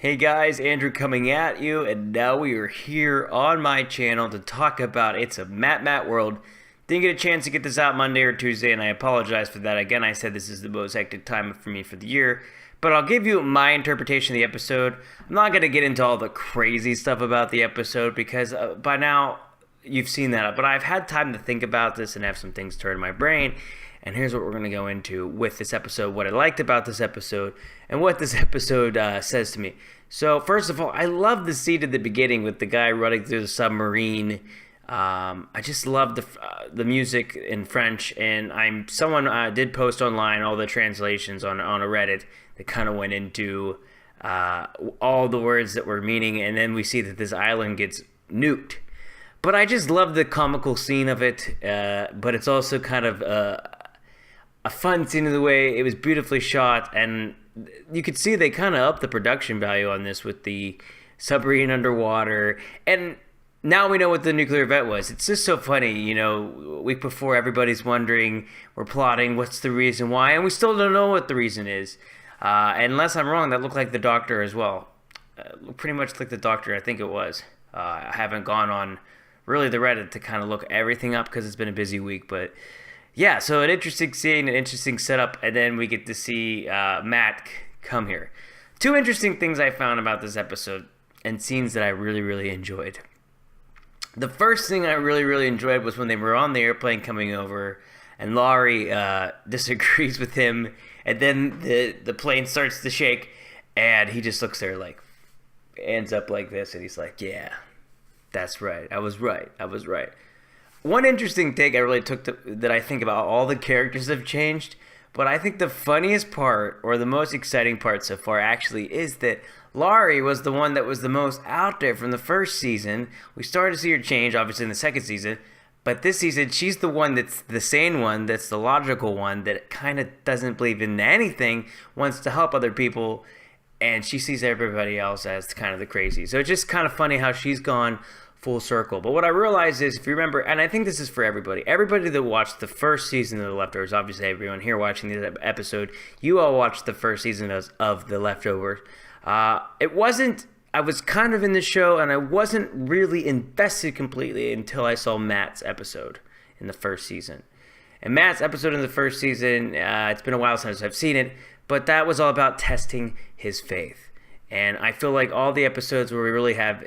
Hey guys, Andrew coming at you, and now we are here on my channel to talk about It's a Matt World. Didn't get a chance to get this out Monday or Tuesday, and I apologize for that. Again, I said this is the most hectic time for me for the year, but I'll give you my interpretation of the episode. I'm not going to get into all the crazy stuff about the episode because by now you've seen that, but I've had time to think about this and have some things turn in my brain. And here's what we're going to go into with this episode, what I liked about this episode, and what this episode says to me. So, first of all, I love the scene at the beginning with the guy running through the submarine. I just love the music in French, and someone did post online all the translations on a Reddit that kind of went into all the words that were meaning, and then we see that this island gets nuked. But I just love the comical scene of it, but it's also kind of a fun scene in the way it was beautifully shot, and you could see they kind of upped the production value on this with the submarine underwater, and now we know what the nuclear event was. It's just so funny, a week before everybody's wondering, we're plotting, what's the reason why, and we still don't know what the reason is. Unless I'm wrong, that looked like the doctor as well. Pretty much like the doctor, I think it was. I haven't gone on really the Reddit to kind of look everything up because it's been a busy week, but yeah, so an interesting scene, an interesting setup, and then we get to see Matt come here. Two interesting things I found about this episode and scenes that I really, really enjoyed. The first thing I really, really enjoyed was when they were on the airplane coming over, and Laurie disagrees with him, and then the plane starts to shake, and he just looks there like, hands up like this, and he's like, yeah, that's right, I was right. One interesting take I really took that I think about all the characters have changed, but I think the funniest part, or the most exciting part so far actually, is that Laurie was the one that was the most out there from the first season. We started to see her change, obviously, in the second season, but this season, she's the one that's the sane one, that's the logical one, that kind of doesn't believe in anything, wants to help other people, and she sees everybody else as kind of the crazy. So it's just kind of funny how she's gone full circle. But what I realized is, if you remember, and I think this is for everybody that watched the first season of The Leftovers, obviously everyone here watching this episode, you all watched the first season of The Leftovers. I was kind of in the show, and I wasn't really invested completely until I saw Matt's episode in the first season. And Matt's episode in the first season, it's been a while since I've seen it, but that was all about testing his faith. And I feel like all the episodes where we really have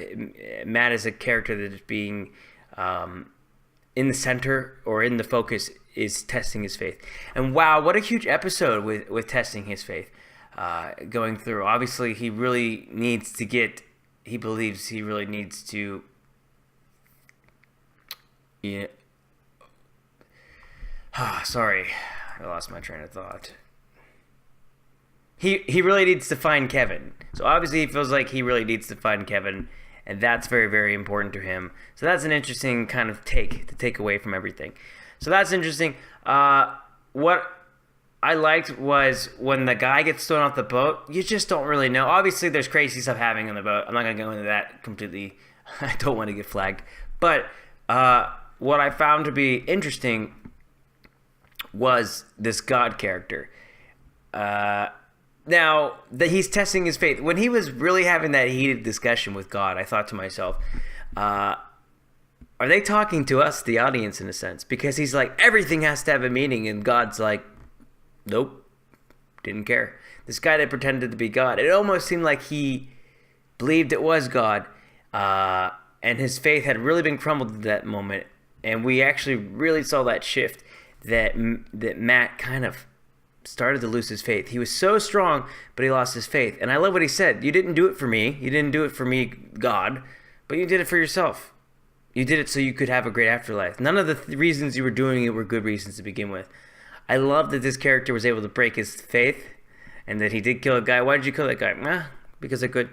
Matt as a character that is being in the center or in the focus is testing his faith. And wow, what a huge episode with testing his faith going through. Obviously, he really needs to he believes he really needs to, sorry, I lost my train of thought. He really needs to find Kevin. So obviously he feels like he really needs to find Kevin, and that's very, very important to him. So that's an interesting kind of take away from everything. So that's interesting. What I liked was when the guy gets thrown off the boat, you just don't really know. Obviously there's crazy stuff happening on the boat. I'm not going to go into that completely. I don't want to get flagged. But what I found to be interesting was this God character. Now, that he's testing his faith. When he was really having that heated discussion with God, I thought to myself, are they talking to us, the audience, in a sense? Because he's like, everything has to have a meaning, and God's like, nope, didn't care. This guy that pretended to be God, it almost seemed like he believed it was God, and his faith had really been crumbled at that moment, and we actually really saw that shift, that Matt kind of started to lose his faith. He was so strong, but he lost his faith. And I love what he said. You didn't do it for me. You didn't do it for me, God, but you did it for yourself. You did it so you could have a great afterlife. None of the reasons you were doing it were good reasons to begin with. I love that this character was able to break his faith and that he did kill a guy. Why did you kill that guy? Because I could.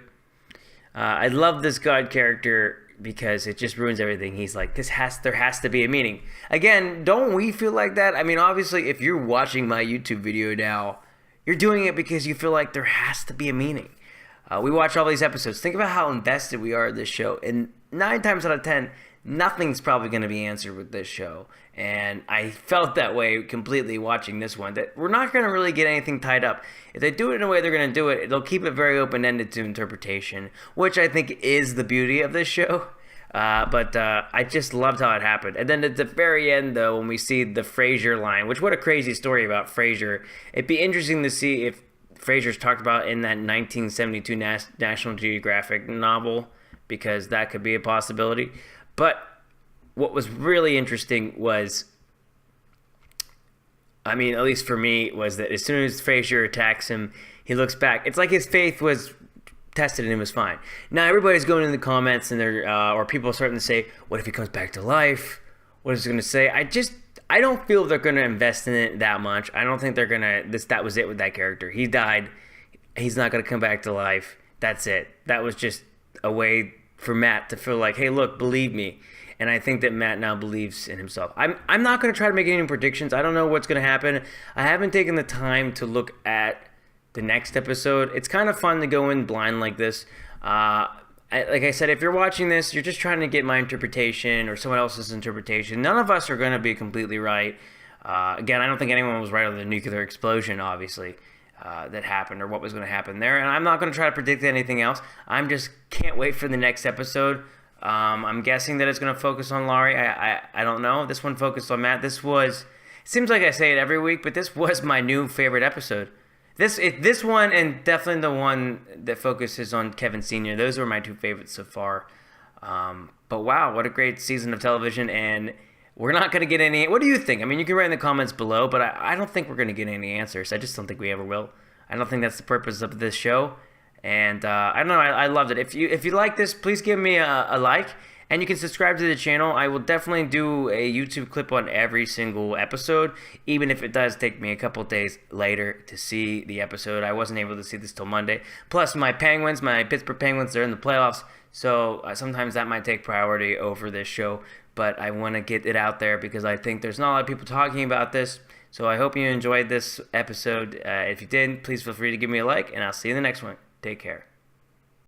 I love this God character because it just ruins everything. He's like, there has to be a meaning. Again, don't we feel like that? I mean, obviously, if you're watching my YouTube video now, you're doing it because you feel like there has to be a meaning. We watch all these episodes. Think about how invested we are in this show. And 9 times out of 10, nothing's probably going to be answered with this show. And I felt that way completely watching this one, that we're not going to really get anything tied up. If they do it in a way they're going to do it, they'll keep it very open-ended to interpretation, which I think is the beauty of this show. But I just loved how it happened. And then at the very end, though, when we see the Frasier line, which what a crazy story about Frasier. It'd be interesting to see if Frasier's talked about in that 1972 National Geographic novel, because that could be a possibility. But what was really interesting was, I mean, at least for me, was that as soon as Frasier attacks him, he looks back. It's like his faith was tested and it was fine. Now everybody's going in the comments and they're or people are starting to say, what if he comes back to life? What is he going to say? I don't feel they're going to invest in it that much. I don't think they're going to, that was it with that character. He died. He's not going to come back to life. That's it. That was just a way for Matt to feel like, hey, look, believe me. And I think that Matt now believes in himself. I'm not going to try to make any predictions. I don't know what's going to happen. I haven't taken the time to look at the next episode. It's kind of fun to go in blind like this. Like I said, if you're watching this, you're just trying to get my interpretation or someone else's interpretation. None of us are going to be completely right. Again, I don't think anyone was right on the nuclear explosion, obviously, that happened or what was going to happen there. And I'm not going to try to predict anything else. I'm just can't wait for the next episode. I'm guessing that it's going to focus on Laurie. I don't know. This one focused on Matt. This was, seems like I say it every week, but this was my new favorite episode. This one and definitely the one that focuses on Kevin Sr. Those were my two favorites so far. But wow, what a great season of television. And we're not going to get any... What do you think? I mean, you can write in the comments below, but I don't think we're going to get any answers. I just don't think we ever will. I don't think that's the purpose of this show. And I don't know, I loved it. If you like this, please give me a like. And you can subscribe to the channel. I will definitely do a YouTube clip on every single episode, even if it does take me a couple days later to see the episode. I wasn't able to see this till Monday. Plus, my Pittsburgh Penguins, they're in the playoffs, so sometimes that might take priority over this show. But I want to get it out there because I think there's not a lot of people talking about this. So I hope you enjoyed this episode. If you did, please feel free to give me a like, and I'll see you in the next one. Take care.